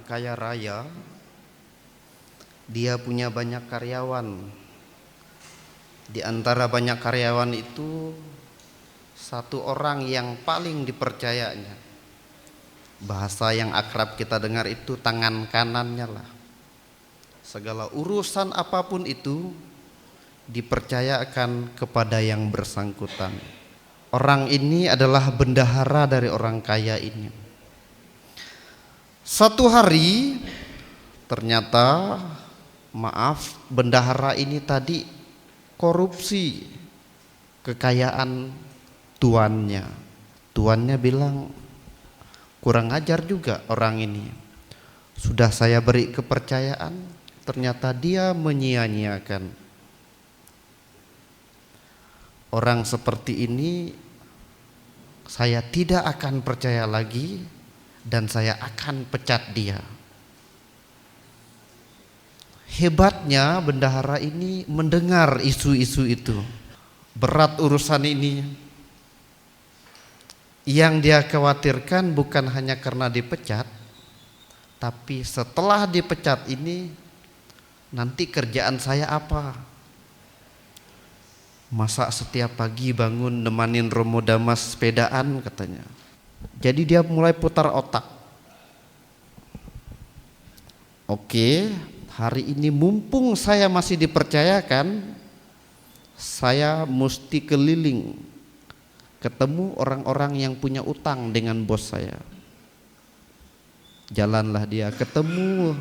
kaya raya, dia punya banyak karyawan. Di antara banyak karyawan itu satu orang yang paling dipercayanya. Bahasa yang akrab kita dengar itu tangan kanannya lah. Segala urusan apapun itu dipercayakan kepada yang bersangkutan. Orang ini adalah bendahara dari orang kaya ini. Satu hari ternyata bendahara ini tadi korupsi kekayaan tuannya. Tuannya bilang, kurang ajar juga orang ini. Sudah saya beri kepercayaan, ternyata dia menyia-nyiakan. Orang seperti ini saya tidak akan percaya lagi dan saya akan pecat dia. Hebatnya bendahara ini mendengar isu-isu itu. Berat urusan ini. Yang dia khawatirkan bukan hanya karena dipecat, tapi setelah dipecat ini nanti kerjaan saya apa? Masa setiap pagi bangun nemanin Romo Damas sepedaan katanya. Jadi dia mulai putar otak. Oke, hari ini mumpung saya masih dipercayakan, saya mesti keliling ketemu orang-orang yang punya utang dengan bos saya. Jalanlah dia ketemu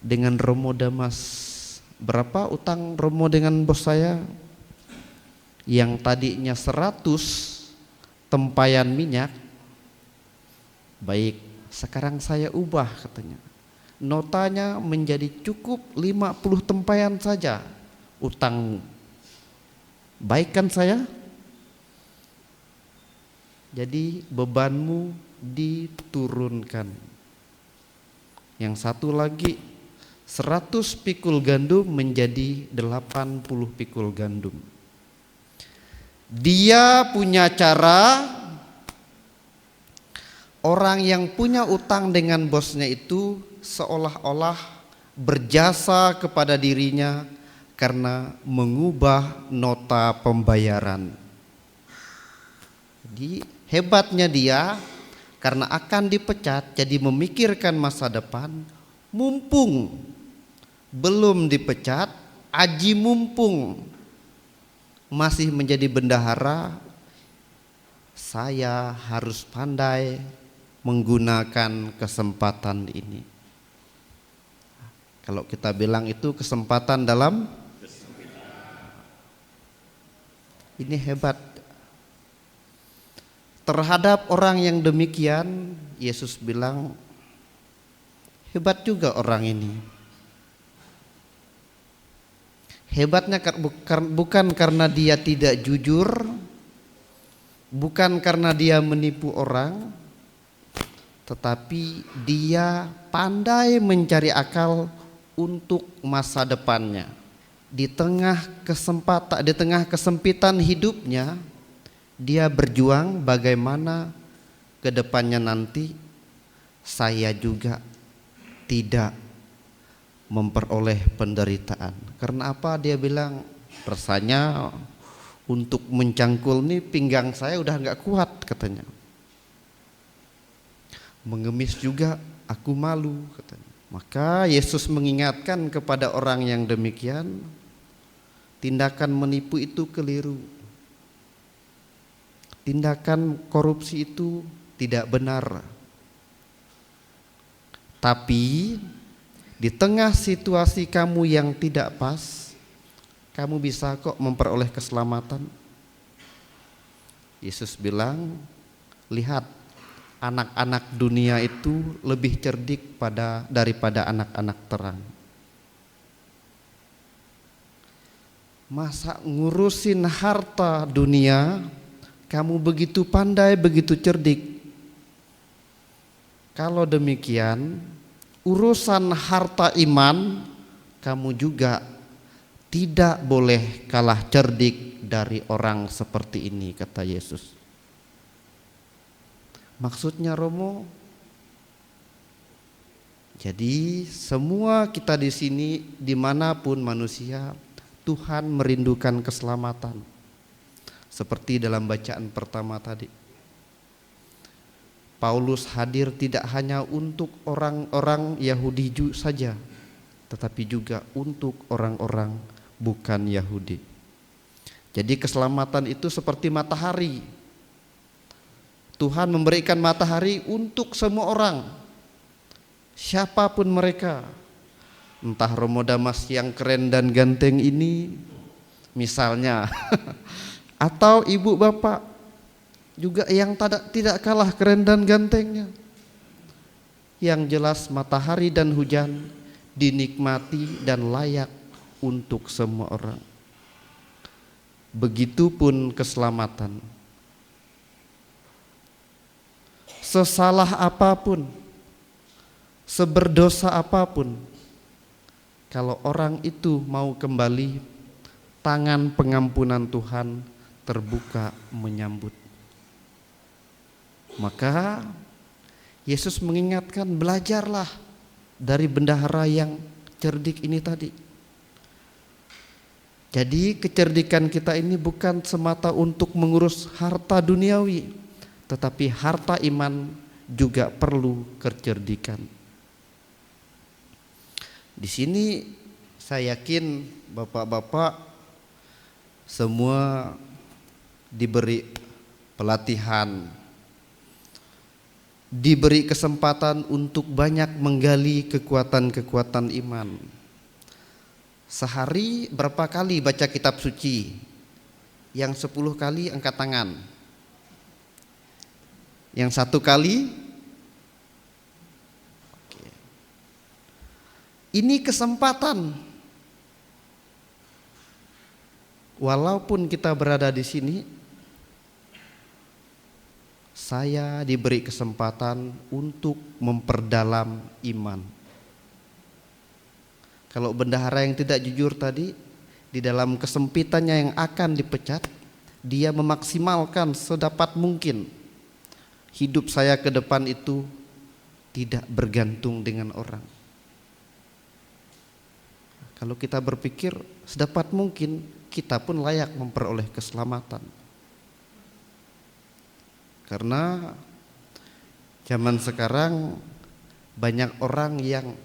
dengan Romo Damas. Berapa utang Romo dengan bos saya? Yang tadinya 100 tempayan minyak, baik, sekarang saya ubah katanya. Notanya menjadi cukup 50 tempayan saja utang. Baik kan saya? Jadi bebanmu diturunkan. Yang satu lagi 100 pikul gandum menjadi 80 pikul gandum. Dia punya cara. Orang yang punya utang dengan bosnya itu seolah-olah berjasa kepada dirinya karena mengubah nota pembayaran. Jadi hebatnya dia karena akan dipecat, jadi memikirkan masa depan. Mumpung belum dipecat, aji mumpung masih menjadi bendahara, saya harus pandai menggunakan kesempatan ini. Kalau kita bilang itu kesempatan dalam ini hebat. Terhadap orang yang demikian, Yesus bilang, hebat juga orang ini. Hebatnya bukan karena dia tidak jujur, bukan karena dia menipu orang, tetapi dia pandai mencari akal untuk masa depannya. Di tengah kesempitan hidupnya, dia berjuang bagaimana ke depannya nanti saya juga tidak memperoleh penderitaan. Karena apa? Dia bilang, rasanya untuk mencangkul nih pinggang saya udah gak kuat katanya. Mengemis juga aku malu katanya. Maka Yesus mengingatkan kepada orang yang demikian, tindakan menipu itu keliru. Tindakan korupsi itu tidak benar. Tapi di tengah situasi kamu yang tidak pas, kamu bisa kok memperoleh keselamatan. Yesus bilang, lihat, anak-anak dunia itu lebih cerdik daripada anak-anak terang. Masa ngurusin harta dunia kamu begitu pandai, begitu cerdik? Kalau demikian, urusan harta iman kamu juga tidak boleh kalah cerdik dari orang seperti ini, kata Yesus. Maksudnya Romo, Jadi semua kita di sini, dimanapun manusia, Tuhan merindukan keselamatan. Seperti dalam bacaan pertama tadi, Paulus hadir tidak hanya untuk orang-orang Yahudi saja, tetapi juga untuk orang-orang bukan Yahudi. Jadi keselamatan itu seperti matahari. Tuhan memberikan matahari untuk semua orang, siapapun mereka. Entah Romo Damas yang keren dan ganteng ini misalnya atau ibu bapak juga yang tidak kalah keren dan gantengnya. Yang jelas matahari dan hujan dinikmati dan layak untuk semua orang. Begitupun keselamatan. Sesalah apapun, seberdosa apapun, kalau orang itu mau kembali, tangan pengampunan Tuhan terbuka menyambut. Maka Yesus mengingatkan, belajarlah dari bendahara yang cerdik ini tadi. Jadi kecerdikan kita ini bukan semata untuk mengurus harta duniawi, tetapi harta iman juga perlu kecerdikan. Di sini saya yakin bapak-bapak semua diberi pelatihan, diberi kesempatan untuk banyak menggali kekuatan-kekuatan iman. Sehari berapa kali baca kitab suci? Yang 10 kali angkat tangan. Yang 1 kali? Oke. Ini kesempatan. Walaupun kita berada di sini, saya diberi kesempatan untuk memperdalam iman. Kalau bendahara yang tidak jujur tadi, di dalam kesempitannya yang akan dipecat, dia memaksimalkan sedapat mungkin. Hidup saya ke depan itu tidak bergantung dengan orang. Kalau kita berpikir sedapat mungkin, kita pun layak memperoleh keselamatan. Karena zaman sekarang banyak orang yang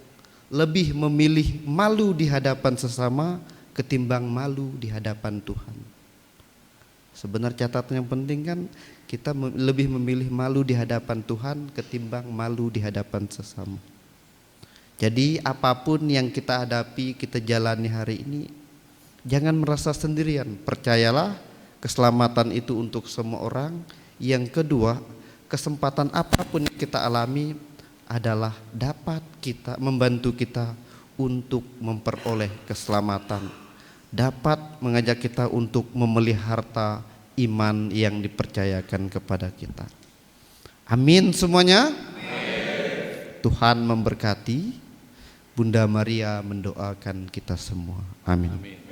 lebih memilih malu di hadapan sesama ketimbang malu di hadapan Tuhan. Sebenarnya catatan yang penting kan kita lebih memilih malu di hadapan Tuhan ketimbang malu di hadapan sesama. Jadi apapun yang kita hadapi, kita jalani hari ini, jangan merasa sendirian. Percayalah, keselamatan itu untuk semua orang. Yang kedua, kesempatan apapun yang kita alami adalah dapat kita membantu kita untuk memperoleh keselamatan, dapat mengajak kita untuk memelihara iman yang dipercayakan kepada kita. Amin semuanya. Amin. Tuhan memberkati. Bunda Maria mendoakan kita semua. Amin. Amin.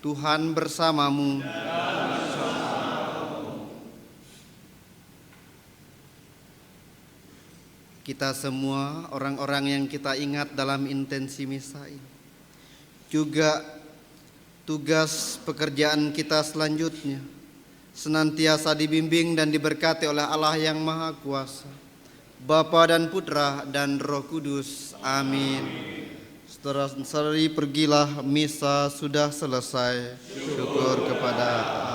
Tuhan bersamamu. Kita semua orang-orang yang kita ingat dalam intensi misa ini, juga tugas pekerjaan kita selanjutnya senantiasa dibimbing dan diberkati oleh Allah yang Maha Kuasa, Bapa dan Putra dan Roh Kudus. Amin. Saudara-saudari, pergilah, misa sudah selesai. Syukur kepada Allah.